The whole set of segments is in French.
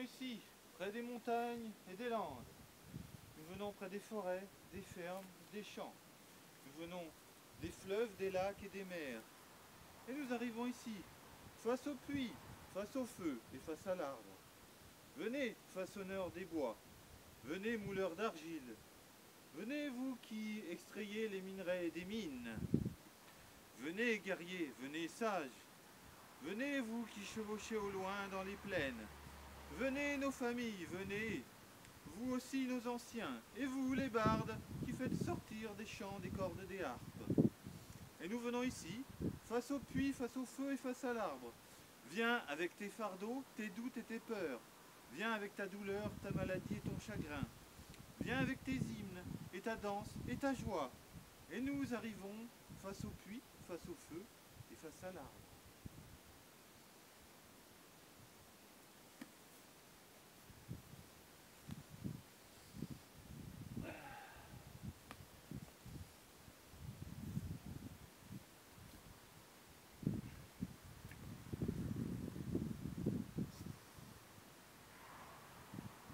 ici, près des montagnes et des landes. Nous venons près des forêts, des fermes, des champs. Nous venons des fleuves, des lacs et des mers. Et nous arrivons ici, face au puits, face au feu et face à l'arbre. Venez, façonneurs des bois. Venez, mouleurs d'argile. Venez, vous qui extrayez les minerais des mines. Venez, guerriers, venez, sages. Venez, vous qui chevauchez au loin dans les plaines. Venez, nos familles, venez. Vous aussi, nos anciens. Et vous, les bardes, qui faites sortir des chants des cordes des harpes. Et nous venons ici, face au puits, face au feu et face à l'arbre. Viens avec tes fardeaux, tes doutes et tes peurs. Viens avec ta douleur, ta maladie et ton chagrin. Viens avec tes hymnes et ta danse et ta joie. Et nous arrivons face au puits, face au feu et face à l'arbre.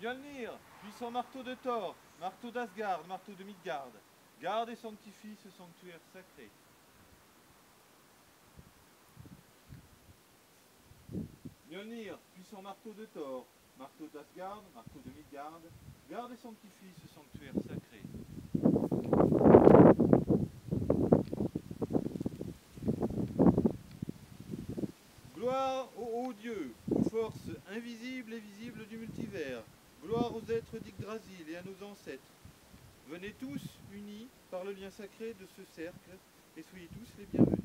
Mjolnir, puissant marteau de Thor, marteau d'Asgard, marteau de Midgard, garde et sanctifie ce sanctuaire sacré. Mjolnir, puissant marteau de Thor, marteau d'Asgard, marteau de Midgard, garde et sanctifie ce sanctuaire sacré. Gloire aux hauts dieux, aux forces invisibles et visibles du multivers. Gloire aux êtres d'Yggdrasil et à nos ancêtres. Venez tous, unis par le lien sacré de ce cercle, et soyez tous les bienvenus.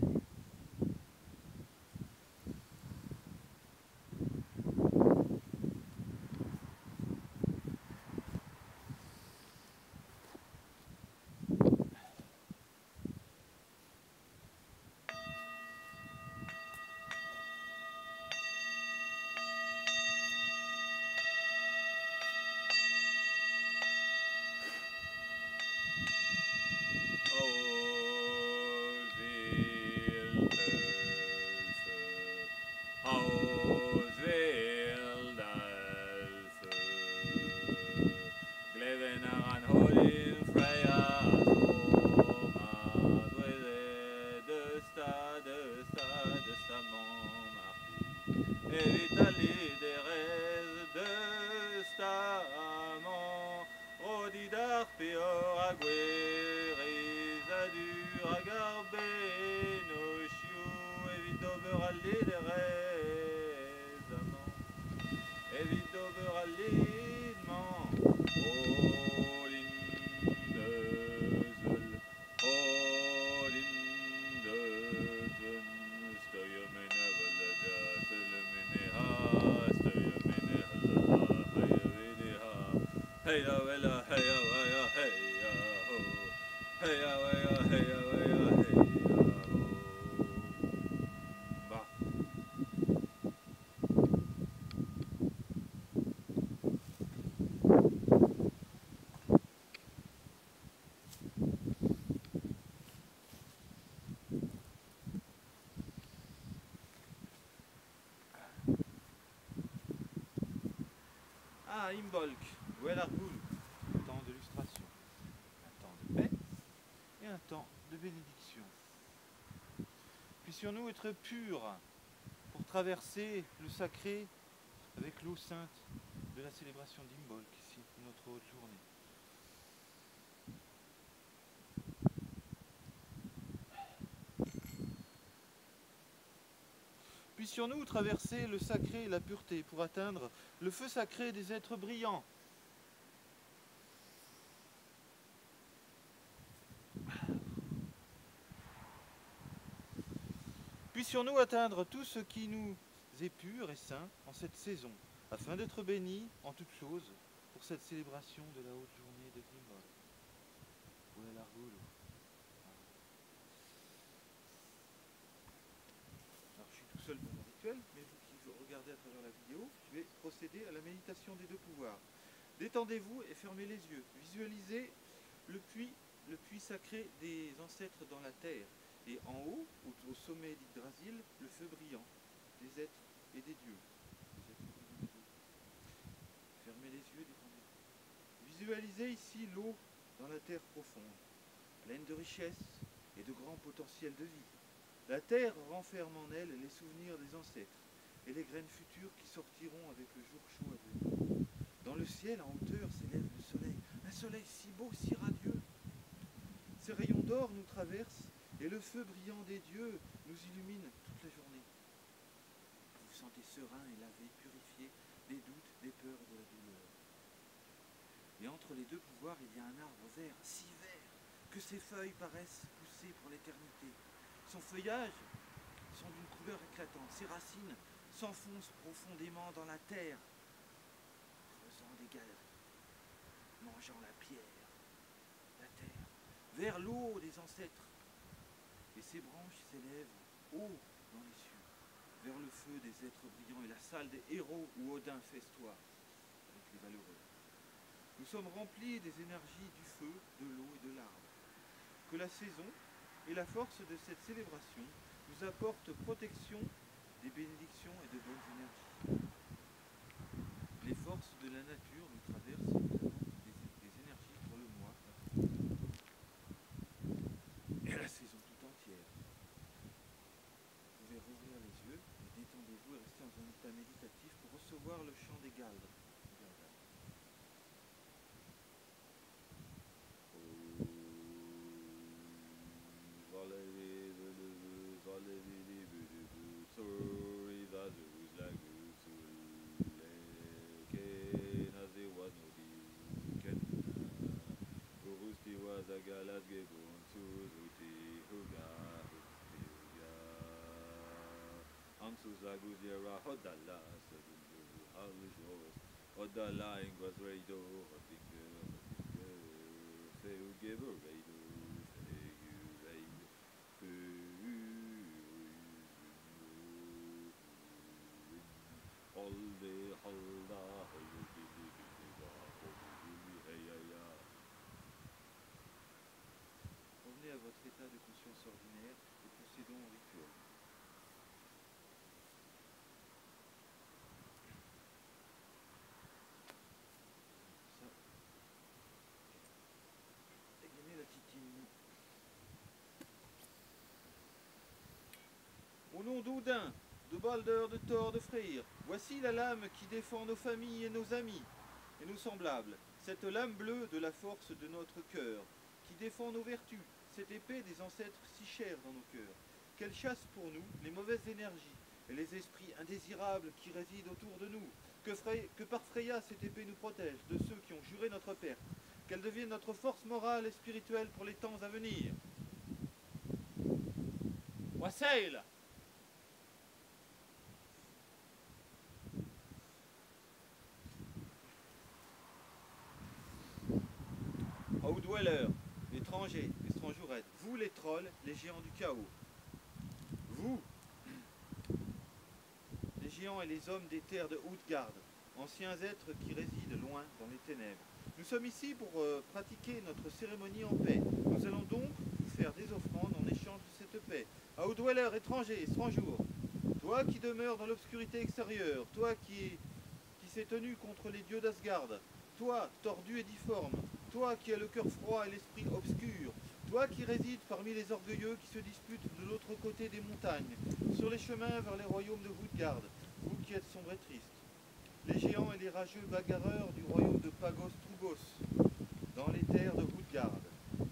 Ah, Imbolc, Wellargul, un temps de lustration, un temps de paix et un temps de bénédiction. Puissions-nous être purs pour traverser le sacré avec l'eau sainte de la célébration d'Imbolc ici, notre haute journée. Puissions-nous traverser le sacré et la pureté pour atteindre le feu sacré des êtres brillants. Puissions-nous atteindre tout ce qui nous est pur et saint en cette saison, afin d'être bénis en toutes choses pour cette célébration de la haute journée de Imbolc. Wellargul. Alors je suis tout seul pour mon rituel, mais vous qui regardez à travers la vidéo, je vais procéder à la méditation des deux pouvoirs. Détendez-vous et fermez les yeux. Visualisez le puits sacré des ancêtres dans la terre. Et en haut, au sommet d'Yggdrasil, le feu brillant des êtres et des dieux. yeux, détendez-vous. Visualisez ici l'eau dans la terre profonde, pleine de richesses et de grands potentiels de vie. La terre renferme en elle les souvenirs des ancêtres et les graines futures qui sortiront avec le jour chaud à venir. Dans le ciel, en hauteur, s'élève le soleil, un soleil si beau, si radieux. Ses rayons d'or nous traversent et le feu brillant des dieux nous illumine toute la journée. Vous vous sentez serein et lavé, purifié des doutes, des peurs et de la douleur. Et entre les deux pouvoirs, il y a un arbre vert, si vert, que ses feuilles paraissent pousser pour l'éternité. Son feuillage sont d'une couleur éclatante, ses racines s'enfoncent profondément dans la terre, creusant des galeries, mangeant la pierre, la terre, vers l'eau des ancêtres. Et ses branches s'élèvent haut dans les cieux, vers le feu des êtres brillants et la salle des héros où Odin festoie avec les valeureux. Nous sommes remplis des énergies du feu, de l'eau et de l'arbre. Que la saison et la force de cette célébration nous apportent protection, des bénédictions et de bonnes énergies. Les forces de la nature nous traversent et nous apportent des énergies pour le mois et la saison tout entière. Vous pouvez rouvrir les yeux et détendez-vous et rester dans un état méditatif pour recevoir le chant des galdres. Zaguzera Hodala Sadulu Halijos Hodala Ingwas Raido Hodinger Feu Giver Raido Feu Raido Holde Holda Revenez à votre état de conscience ordinaire et procédons au rituel. Au nom d'Odin, de Balder, de Thor, de Freyr, voici la lame qui défend nos familles et nos amis et nos semblables, cette lame bleue de la force de notre cœur, qui défend nos vertus, cette épée des ancêtres si chère dans nos cœurs, qu'elle chasse pour nous les mauvaises énergies et les esprits indésirables qui résident autour de nous, que par Freya cette épée nous protège de ceux qui ont juré notre perte, qu'elle devienne notre force morale et spirituelle pour les temps à venir. Wassail! Outdweller, étrangers, étrangourettes, vous les trolls, les géants du chaos, vous, les géants et les hommes des terres de Utgard, anciens êtres qui résident loin dans les ténèbres. Nous sommes ici pour pratiquer notre cérémonie en paix. Nous allons donc vous faire des offrandes en échange de cette paix. Outdweller, étrangers, étrangeours, toi qui demeures dans l'obscurité extérieure, toi qui s'est tenu contre les dieux d'Asgard, toi, tordu et difforme, toi qui as le cœur froid et l'esprit obscur, toi qui résides parmi les orgueilleux qui se disputent de l'autre côté des montagnes, sur les chemins vers les royaumes de Utgard, vous qui êtes sombres et tristes, les géants et les rageux bagarreurs du royaume de Pagos Trubos, dans les terres de Utgard,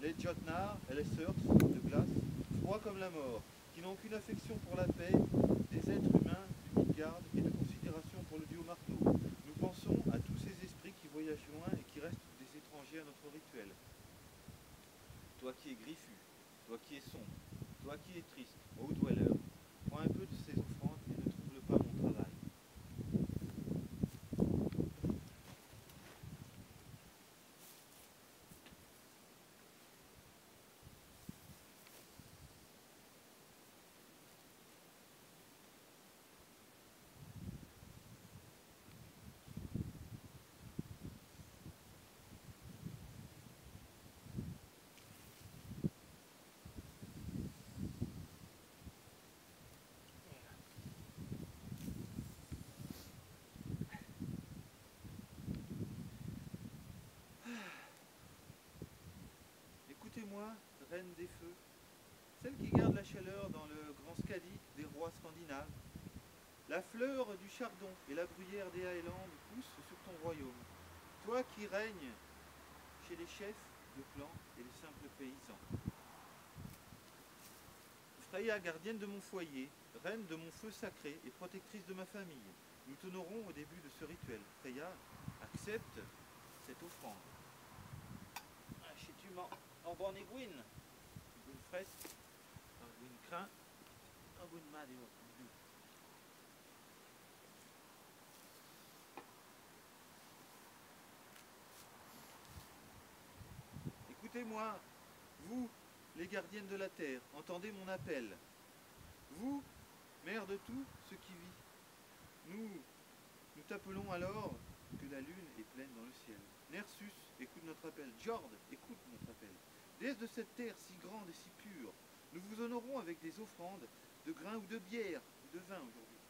les Jotnar et les Surts de glace, froids comme la mort, qui n'ont qu'une affection pour la paix, des êtres humains du Midgard et de considération pour le dieu marteau. Nous pensons à tous ces esprits qui voyagent loin et qui restent des étrangers à notre rituel. Toi qui es griffu, toi qui es sombre, toi qui es triste, Outdweller, prends un peu de ces offrandes et ne trouble pas mon travail. reine des feux, celle qui garde la chaleur dans le grand Skadi des rois scandinaves. La fleur du chardon et la bruyère des Highlands poussent sur ton royaume. Toi qui règnes chez les chefs de clan et les simples paysans. Freya, gardienne de mon foyer, reine de mon feu sacré et protectrice de ma famille, nous t'honorons au début de ce rituel. Freya, accepte cette offrande. Chez-tu en bon aiguine, une fresque, une crin, un bon madé. Écoutez-moi, vous, les gardiennes de la terre, entendez mon appel. Vous, mère de tout ce qui vit, nous t'appelons alors que la lune est pleine dans le ciel. Nersus, écoute notre appel. Jord, écoute notre appel. Déesse de cette terre si grande et si pure, nous vous honorons avec des offrandes de grains ou de bière ou de vin aujourd'hui.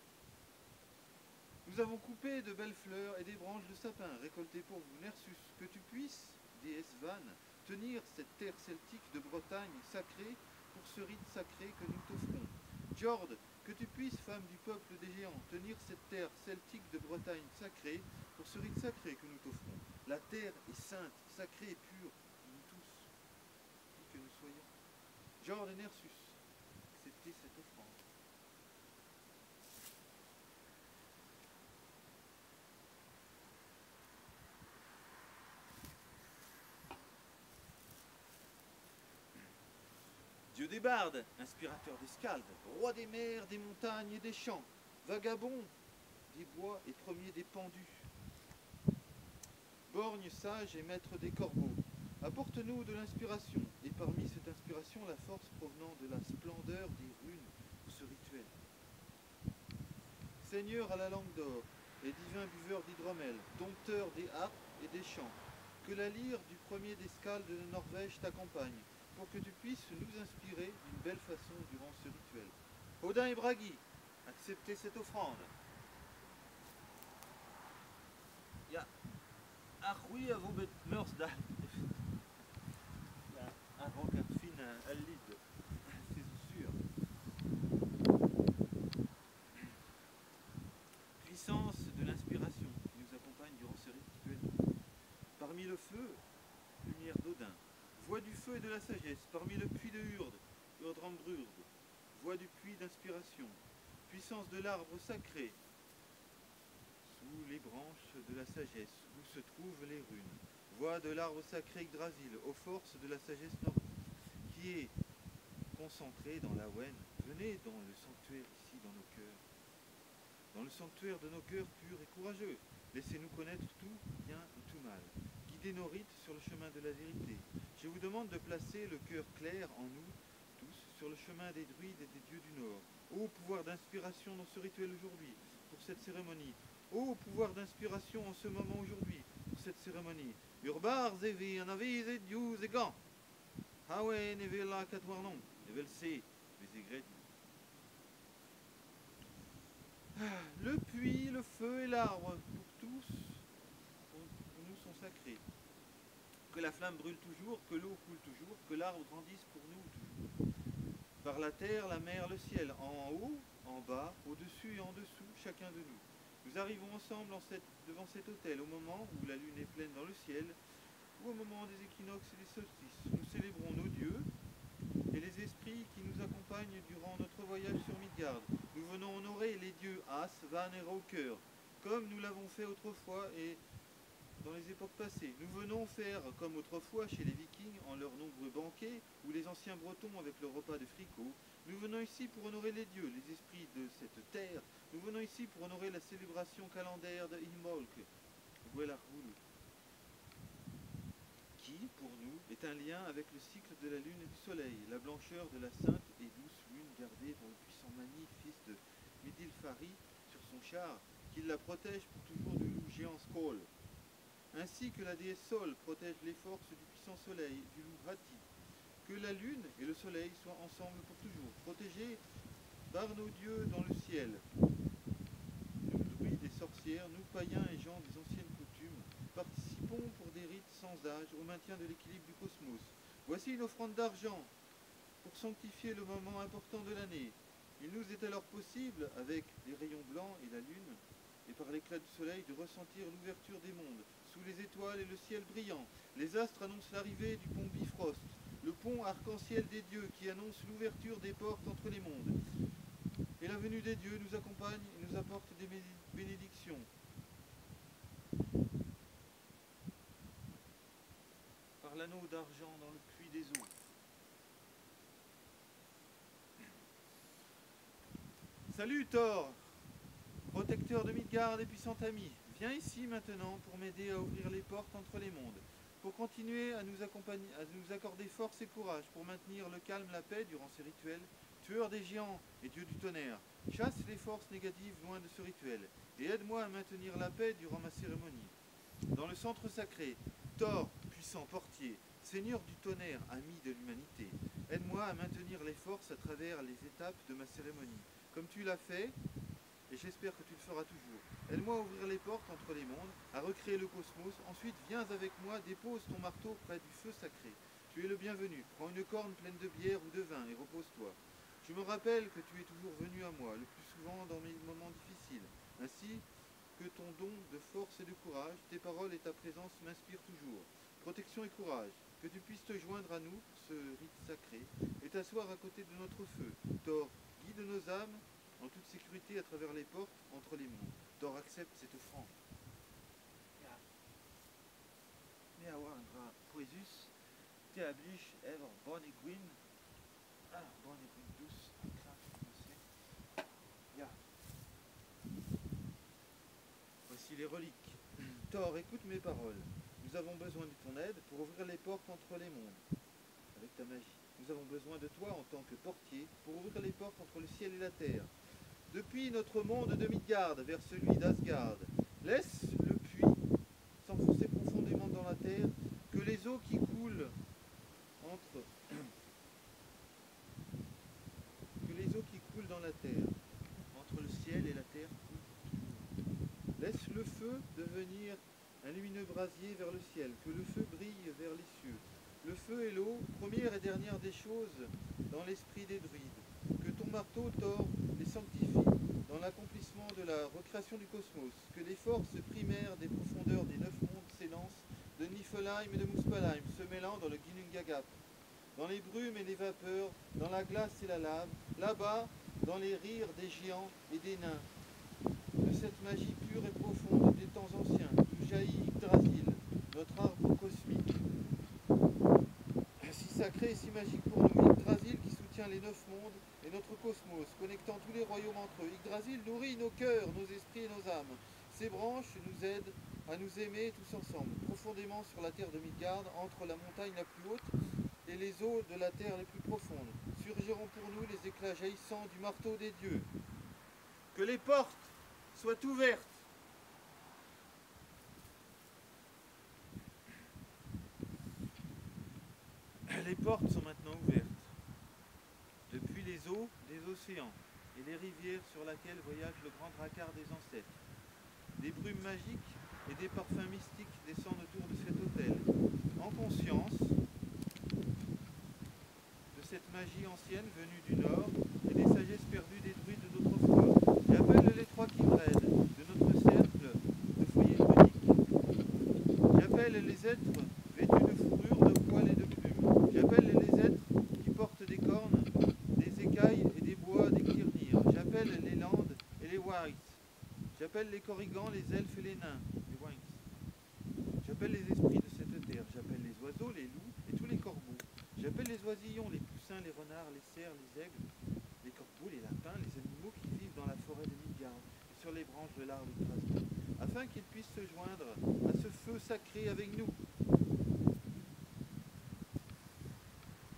Nous avons coupé de belles fleurs et des branches de sapin récoltées pour vous. Nersus, que tu puisses, déesse Van, tenir cette terre celtique de Bretagne sacrée pour ce rite sacré que nous t'offrons. Jord, que tu puisses, femme du peuple des géants, tenir cette terre celtique de Bretagne sacrée pour ce rite sacré que nous t'offrons. La terre est sainte, sacrée et pure, nous tous, qui que nous soyons. Jord et Nersus, acceptez cette offrande. Dieu des bardes, inspirateur des scaldes, roi des mers, des montagnes et des champs, vagabond des bois et premier des pendus, borgne sage et maître des corbeaux, apporte-nous de l'inspiration, et parmi cette inspiration la force provenant de la splendeur des runes pour ce rituel. Seigneur à la langue d'or, et divin buveur d'hydromel, dompteur des harpes et des chants, que la lyre du premier des scaldes de Norvège t'accompagne, pour que tu puisses nous inspirer d'une belle façon durant ce rituel. Odin et Bragi, acceptez cette offrande. Ja, ach oui, à vos mœurs d'âge. Un rencard fin à l'île, c'est sûr. Puissance de l'inspiration qui nous accompagne durant ce rituel. Parmi le feu, lumière d'Odin. Voix du feu et de la sagesse, parmi le puits de Hurde, Urdrambrurde, voix du puits d'inspiration, puissance de l'arbre sacré, sous les branches de la sagesse, où se trouvent les runes, voix de l'arbre sacré Yggdrasil, aux forces de la sagesse nordique, qui est concentrée dans la Wen. Venez dans le sanctuaire ici, dans nos cœurs, dans le sanctuaire de nos cœurs purs et courageux, laissez-nous connaître tout bien et tout mal. Guidez nos rites sur le chemin de la vérité. Je vous demande de placer le cœur clair en nous tous sur le chemin des druides et des dieux du Nord. Ô pouvoir d'inspiration dans ce rituel aujourd'hui, pour cette cérémonie. Ô pouvoir d'inspiration en ce moment aujourd'hui, pour cette cérémonie. Urbar zevi anaviz et dius et gants. Hawe nevel la katwarnon, nevel se, les aigrettes. Le puits, le feu et l'arbre, pour tous, pour nous sont sacrés. Que la flamme brûle toujours, que l'eau coule toujours, que l'arbre grandisse pour nous toujours. Par la terre, la mer, le ciel, en haut, en bas, au-dessus et en dessous, chacun de nous. Nous arrivons ensemble devant cet autel au moment où la lune est pleine dans le ciel, ou au moment des équinoxes et des solstices. Nous célébrons nos dieux et les esprits qui nous accompagnent durant notre voyage sur Midgard. Nous venons honorer les dieux As, Van et Rauker, comme nous l'avons fait autrefois et dans les époques passées. Nous venons faire comme autrefois chez les Vikings en leurs nombreux banquets, ou les anciens Bretons avec leur repas de fricot. Nous venons ici pour honorer les dieux, les esprits de cette terre. Nous venons ici pour honorer la célébration calendaire de Himolk, Guelarhul, qui, pour nous, est un lien avec le cycle de la lune et du soleil, la blancheur de la sainte et douce lune gardée par le puissant Mani, fils de Midilfari, sur son char, qui la protège pour toujours du loup géant Skoll. Ainsi que la déesse Sol protège les forces du puissant soleil, du loup Hati. Que la lune et le soleil soient ensemble pour toujours, protégés par nos dieux dans le ciel. Nous, druides et sorcières, nous, païens et gens des anciennes coutumes, participons pour des rites sans âge au maintien de l'équilibre du cosmos. Voici une offrande d'argent pour sanctifier le moment important de l'année. Il nous est alors possible, avec les rayons blancs et la lune, et par l'éclat du soleil, de ressentir l'ouverture des mondes, sous les étoiles et le ciel brillant. Les astres annoncent l'arrivée du pont Bifrost, le pont arc-en-ciel des dieux qui annonce l'ouverture des portes entre les mondes. Et la venue des dieux nous accompagne et nous apporte des bénédictions. Par l'anneau d'argent dans le puits des eaux. Salut Thor, protecteur de Midgard et puissant ami. Viens ici maintenant pour m'aider à ouvrir les portes entre les mondes, pour continuer à nous accorder force et courage, pour maintenir le calme, la paix durant ces rituels. Tueur des géants et dieu du tonnerre, chasse les forces négatives loin de ce rituel, et aide-moi à maintenir la paix durant ma cérémonie. Dans le centre sacré, Thor, puissant portier, seigneur du tonnerre, ami de l'humanité, aide-moi à maintenir les forces à travers les étapes de ma cérémonie. Comme tu l'as fait, et j'espère que tu le feras toujours. Aide-moi à ouvrir les portes entre les mondes, à recréer le cosmos. Ensuite, viens avec moi, dépose ton marteau près du feu sacré. Tu es le bienvenu. Prends une corne pleine de bière ou de vin et repose-toi. Je me rappelle que tu es toujours venu à moi, le plus souvent dans mes moments difficiles. Ainsi que ton don de force et de courage, tes paroles et ta présence m'inspirent toujours. Protection et courage, que tu puisses te joindre à nous, ce rite sacré, et t'asseoir à côté de notre feu. Thor, guide nos âmes en toute sécurité à travers les portes entre les mondes. Thor accepte cette offrande. Mir war Poesus, Theablich, Ever, Bonnie Gwyn, Bonnie Gwyn douce, Voici les reliques. Thor, écoute mes paroles. Nous avons besoin de ton aide pour ouvrir les portes entre les mondes, avec ta magie. Nous avons besoin de toi en tant que portier pour ouvrir les portes entre le ciel et la terre. Depuis notre monde de Midgard vers celui d'Asgard, laisse le puits s'enfoncer profondément dans la terre, que les eaux qui coulent dans la terre, entre le ciel et la terre, coulent. Laisse le feu devenir un lumineux brasier vers le ciel, que le feu brille vers les cieux. Le feu et l'eau, première et dernière des choses dans l'esprit des druides. Que ton marteau, Thor, les sanctifie dans l'accomplissement de la recréation du cosmos. Que les forces primaires des profondeurs des 9 mondes s'élancent de Niflheim et de Muspelheim, se mêlant dans le Ginnungagap, dans les brumes et les vapeurs, dans la glace et la lave, là-bas, dans les rires des géants et des nains. De cette magie pure et profonde des temps anciens, d'où jaillit Yggdrasil, notre arbre cosmique. Si sacré et si magique pour nous, Yggdrasil qui soutient les 9 mondes et notre cosmos, connectant tous les royaumes entre eux. Yggdrasil nourrit nos cœurs, nos esprits et nos âmes. Ses branches nous aident à nous aimer tous ensemble, profondément sur la terre de Midgard, entre la montagne la plus haute et les eaux de la terre les plus profondes. Surgiront pour nous les éclats jaillissants du marteau des dieux. Que les portes soient ouvertes. Les portes sont maintenant ouvertes. Depuis les eaux des océans et les rivières sur laquelle voyage le grand dracard des ancêtres. Des brumes magiques et des parfums mystiques descendent autour de cet autel. En conscience de cette magie ancienne venue du nord et des sagesses perdues des druides d'autrefois. J'appelle les trois kindred de notre cercle de foyer druidique. J'appelle les êtres vêtus de fourrure, de poils et de plumes. J'appelle les êtres qui portent des cornes, des écailles et des bois, des kirnir. J'appelle les landes et les whites. J'appelle les corrigans, les elfes et les nains, les whites. J'appelle les esprits de cette terre. J'appelle les oiseaux, les loups et tous les corbeaux. J'appelle les oisillons, les poussins, les renards, les cerfs, les aigles, les corbeaux, les lapins, les animaux qui vivent dans la forêt de Midgard et sur les branches de l'arbre Yggdrasil, afin qu'ils puissent se joindre à ce feu sacré avec nous.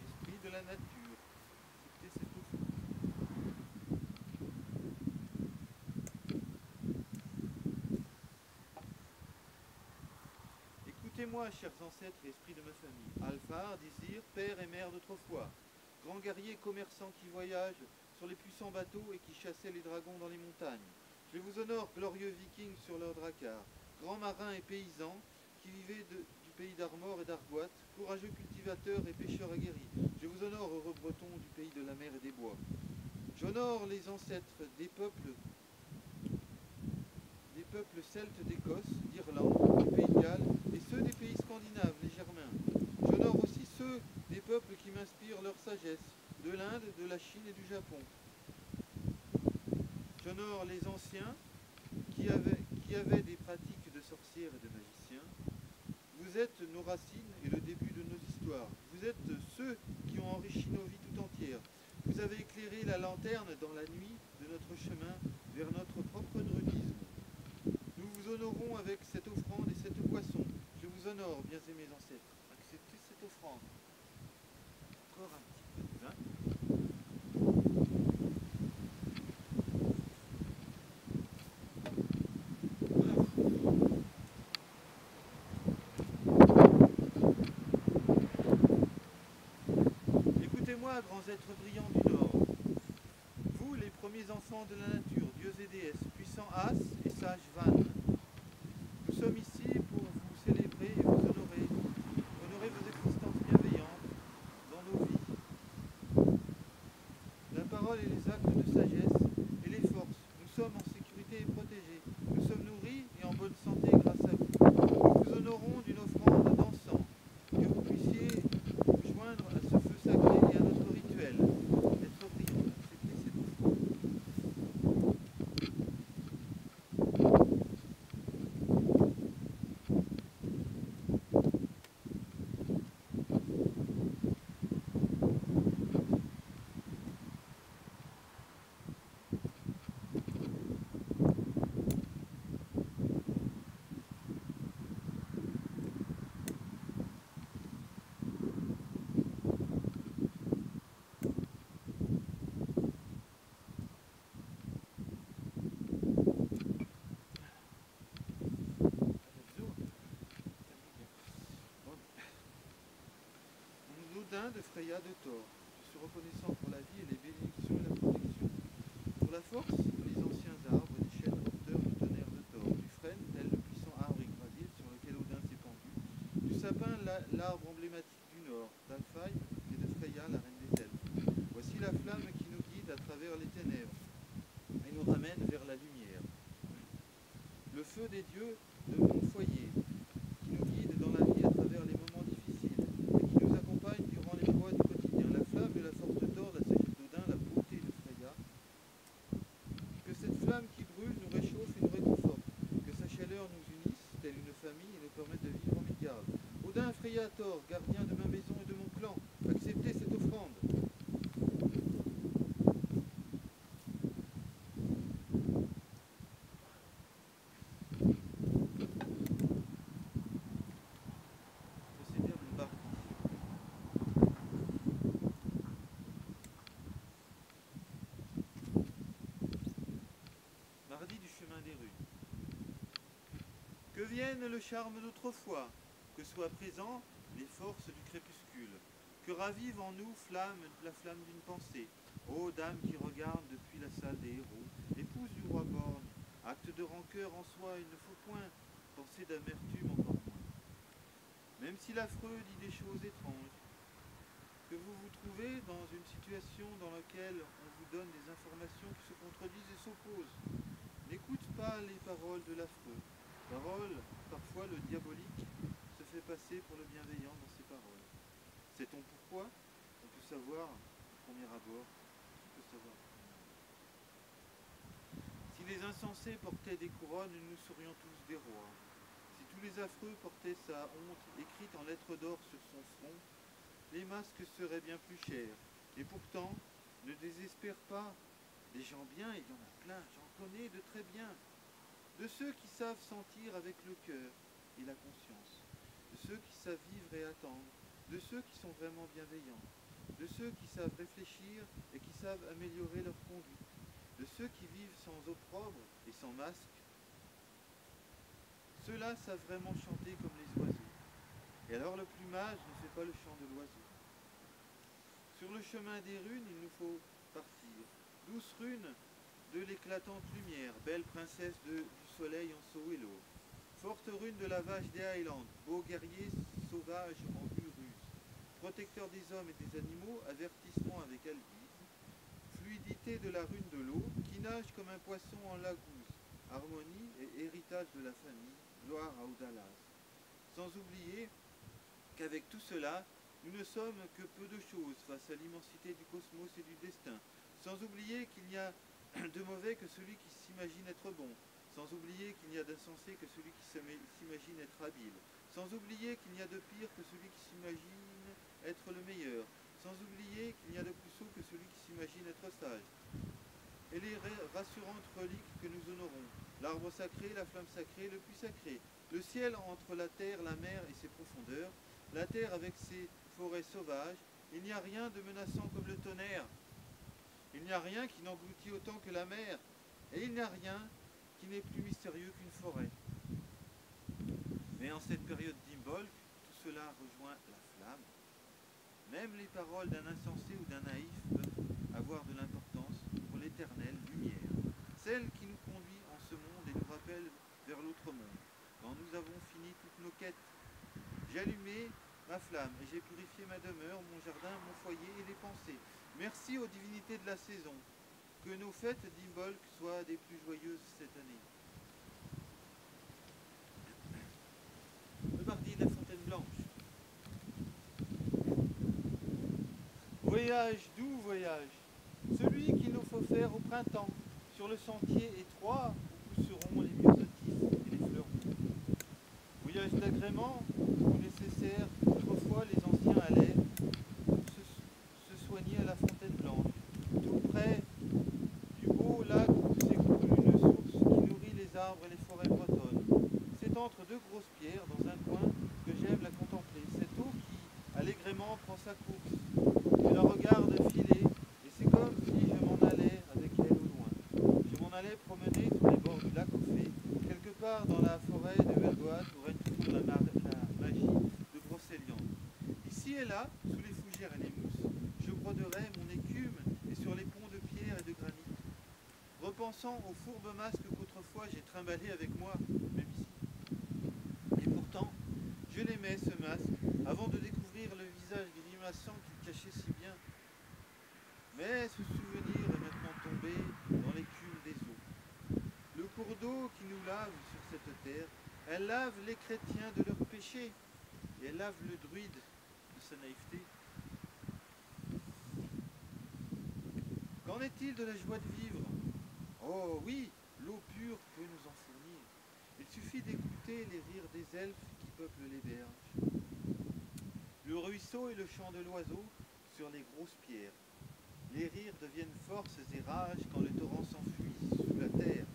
Esprit de la nature, acceptez cette offrande. Écoutez-moi, chers ancêtres et esprits de ma famille, Alphard, Désir, père et mère d'autrefois, grands guerriers commerçants qui voyagent sur les puissants bateaux et qui chassaient les dragons dans les montagnes. Je vous honore, glorieux vikings sur leur drakkar, grands marins et paysans qui vivaient du pays d'Armor et d'Argoat, courageux cultivateurs et pêcheurs aguerris. Je vous honore, heureux Bretons du pays de la mer et des bois. J'honore les ancêtres des peuples celtes d'Écosse, d'Irlande, du pays de Galles et ceux des pays scandinaves, les Germains. J'honore aussi ceux des peuples qui m'inspirent leur sagesse, de l'Inde, de la Chine et du Japon. J'honore les anciens qui avaient des pratiques de sorcières et de magiciens. Vous êtes nos racines et le début de nos histoires. Vous êtes ceux qui ont enrichi nos vies tout entières. Vous avez éclairé la lanterne dans la nuit de notre chemin vers notre propre druidisme. Nous vous honorons avec cette offrande et cette boisson. Je vous honore, bien aimés ancêtres. Acceptez cette offrande. Encore un petit peu de vin. Écoutez-moi, grands êtres brillants du Nord. Vous, les premiers enfants de la nature, dieux et déesses, puissants As et sages Van. Nous sommes ici pour vous célébrer et vous honorer. Honorer vos existences bienveillantes dans nos vies. La parole et les actes de sagesse et les forces. Nous sommes en sécurité et protégés. Nous sommes nourris et en bonne santé grâce à vous. Nous vous honorons d'une offrande d'encens. Que vous puissiez vous joindre à ce feu sacré et à notre rituel. Être brillant, accepter cette offrande. L'Odin de Freya de Thor. Je suis reconnaissant pour la vie et les bénédictions et la protection. Pour la force, les anciens arbres des chênes porteurs du tonnerre de Thor. Du frêne, tel le puissant arbre Yggdrasil sur lequel Odin s'est pendu. Du sapin, l'arbre emblématique du Nord, d'Alfheim et de Freya, la reine des elfes. Voici la flamme qui nous guide à travers les ténèbres et nous ramène vers la lumière. Le feu des dieux de mon foyer, qui nous guide dans la vie à travers les moments difficiles et qui nous accompagne durant les joies du quotidien. La flamme de la force de Thor, la sagesse d'Odin, la beauté de Freya. Que cette flamme qui brûle nous réchauffe et nous réconforte. Que sa chaleur nous unisse, telle une famille, et nous permette de vivre en Midgard. Odin, Freya, Thor, gardien de ma maison et de mon clan, acceptez cette offrande. Mardi du chemin des rues. Que vienne le charme d'autrefois, que soient présents les forces du crépuscule, que ravive en nous la flamme d'une pensée. Ô dame qui regarde depuis la salle des héros, épouse du roi borgne, acte de rancœur en soi, il ne faut point penser d'amertume encore moins. Même si l'affreux dit des choses étranges, que vous vous trouvez dans une situation dans laquelle on vous donne des informations qui se contredisent et s'opposent, n'écoute pas les paroles de l'affreux. Paroles, parfois le diabolique se fait passer pour le bienveillant dans ses paroles. Sait-on pourquoi? On peut savoir au premier abord. Qui peut savoir? Si les insensés portaient des couronnes, nous serions tous des rois. Si tous les affreux portaient sa honte écrite en lettres d'or sur son front, les masques seraient bien plus chers. Et pourtant, ne désespère pas. Des gens bien, il y en a plein, j'en connais de très bien. De ceux qui savent sentir avec le cœur et la conscience. De ceux qui savent vivre et attendre. De ceux qui sont vraiment bienveillants. De ceux qui savent réfléchir et qui savent améliorer leur conduite. De ceux qui vivent sans opprobre et sans masque. Ceux-là savent vraiment chanter comme les oiseaux. Et alors le plumage ne fait pas le chant de l'oiseau. Sur le chemin des runes, il nous faut partir. Douce rune de l'éclatante lumière, belle princesse du soleil en Sohelo. Forte rune de la vache des Highlands, beau guerrier sauvage en Urus, protecteur des hommes et des animaux, avertissement avec albinisme, fluidité de la rune de l'eau, qui nage comme un poisson en lagouze, harmonie et héritage de la famille, gloire à Audalas. Sans oublier qu'avec tout cela, nous ne sommes que peu de choses face à l'immensité du cosmos et du destin. Sans oublier qu'il n'y a de mauvais que celui qui s'imagine être bon. Sans oublier qu'il n'y a d'insensé que celui qui s'imagine être habile. Sans oublier qu'il n'y a de pire que celui qui s'imagine être le meilleur. Sans oublier qu'il n'y a de plus sot que celui qui s'imagine être sage. Et les rassurantes reliques que nous honorons. L'arbre sacré, la flamme sacrée, le puits sacré. Le ciel entre la terre, la mer et ses profondeurs. La terre avec ses forêts sauvages. Il n'y a rien de menaçant comme le tonnerre. Il n'y a rien qui n'engloutit autant que la mer. Et il n'y a rien qui n'est plus mystérieux qu'une forêt. Mais en cette période d'Imbolc, tout cela rejoint la flamme. Même les paroles d'un insensé ou d'un naïf peuvent avoir de l'importance pour l'éternelle lumière, celle qui nous conduit en ce monde et nous rappelle vers l'autre monde, quand nous avons fini toutes nos quêtes. J'ai allumé ma flamme et j'ai purifié ma demeure, mon jardin, mon foyer et les pensées. Merci aux divinités de la saison. Que nos fêtes d'Imbolc soient des plus joyeuses cette année. Le mardi de la Fontaine Blanche. Voyage, doux voyage, celui qu'il nous faut faire au printemps, sur le sentier étroit où pousseront les myosotis et les fleurs. Voyage d'agrément où nécessaire, autrefois les anciens allaient se soigner à la Fontaine Blanche, tout près du beau lac où s'écoule une source qui nourrit les arbres et les forêts bretonnes. C'est entre deux grosses pierres, dans un coin, que j'aime la contempler. Cette eau qui, allègrement, prend sa course. Je la regarde filer, et c'est comme si je m'en allais avec elle au loin. Je m'en allais promener sur les bords du lac au fait, quelque part dans la forêt de Vergoat où règne toujours la magie de Brocéliande. Ici et là, sous les fougères et les mousses, je broderai mon écume et sur les ponts de pierre et de granit, repensant aux fourbes masques qu'autrefois j'ai trimballés avec moi, même ici. Et pourtant, je l'aimais ce masque, avant de découvrir le visage grimaçant qu'il cachait si bien. Mais ce souvenir est maintenant tombé dans l'écume des eaux. Le cours d'eau qui nous lave sur cette terre, elle lave les chrétiens de leurs péchés, et elle lave le druide de sa naïveté. Qu'en est-il de la joie de vivre? Oh oui, l'eau pure peut nous en fournir. Il suffit d'écouter les rires des elfes qui peuplent les berges, le ruisseau et le chant de l'oiseau sur les grosses pierres. Les rires deviennent forces et rages quand le torrent s'enfuit sous la terre.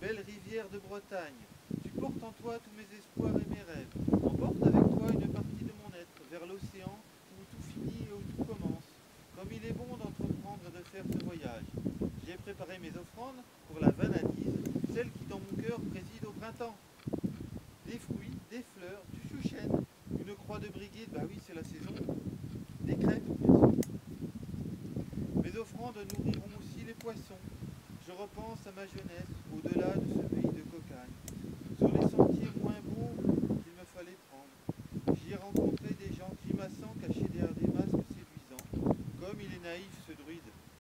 Belle rivière de Bretagne, tu portes en toi tous mes espoirs et mes rêves. Emporte avec toi une partie de mon être vers l'océan où tout finit et où tout commence. Comme il est bon d'entreprendre et de faire ce voyage. J'ai préparé mes offrandes pour la vanadise, celle qui dans mon cœur préside au printemps. Des fruits, des fleurs, du chouchène, une croix de brigide, bah oui c'est la saison, des crêpes bien sûr. Mes offrandes nourriront aussi les poissons. Je repense à ma jeunesse, au-delà de ce pays de cocagne, sur les sentiers moins beaux qu'il me fallait prendre. J'y ai rencontré des gens grimaçants cachés derrière des masques séduisants, comme il est naïf ce druide